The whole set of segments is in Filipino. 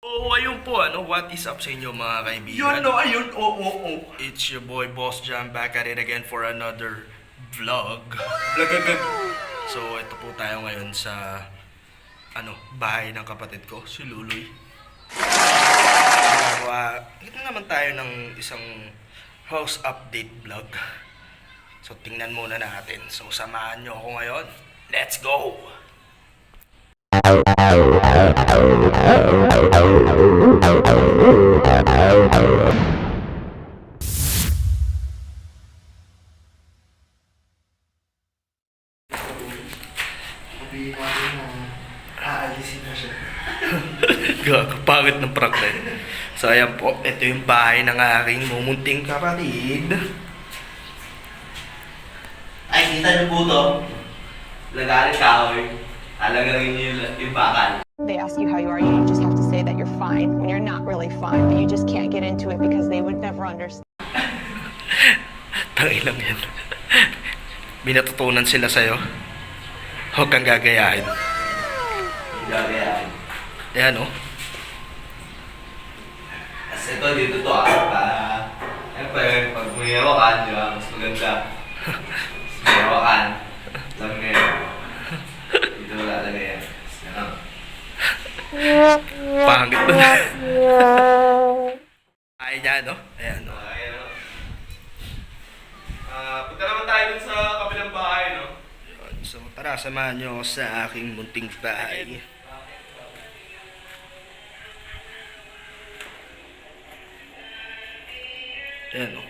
Oh, ayun po, what is up sa inyo mga kaibigan? Ayun, oo. It's your boy Boss Jam back at it again for another vlog. So, ito po tayo ngayon sa, bahay ng kapatid ko, si Luloy. So, ito naman tayo ng isang house update vlog. So, tingnan muna natin. So, samahan nyo ako ngayon. Let's go! Sabihin natin na aalisin na siya. Gago, pangit ng prank na yun. So, ayan po. Ito yung bahay ng aking mumunting kapatid. Ay, kita niyo po to. Lagarin kahoy. Alagarin niyo yung bakal. They ask you how you are, you just have to say that you're fine when you're not really fine, but you just can't get into it because they would never understand. Tangin lang yan. Binatutunan sila sa'yo. Huwag kang gagayahin. Gagayahin. Ayan, oh. Kasi ito, dito to siyempre, pag may hawakan, di ba? Mas maganda. Mas may hawakan. Sabi ngayon. Dito lalagay yan. Pangit na. Ay, dyan, no? Ayan, no? Punta naman tayo dun sa kabilang bahay, no? So, tara, samahan nyo ako sa aking munting bahay. Ayan, no?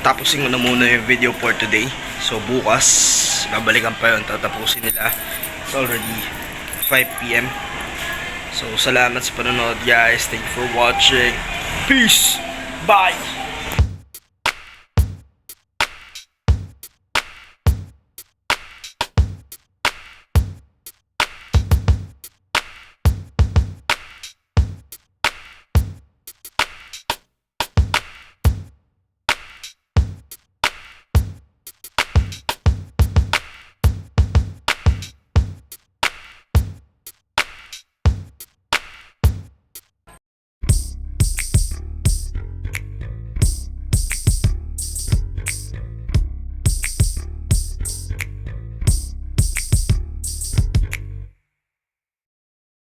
tapusin ko na muna yung video for today. So bukas, babalikan pa yun, tatapusin nila. It's already 5 PM. So salamat sa panonood guys. Thank you for watching. Peace! Bye!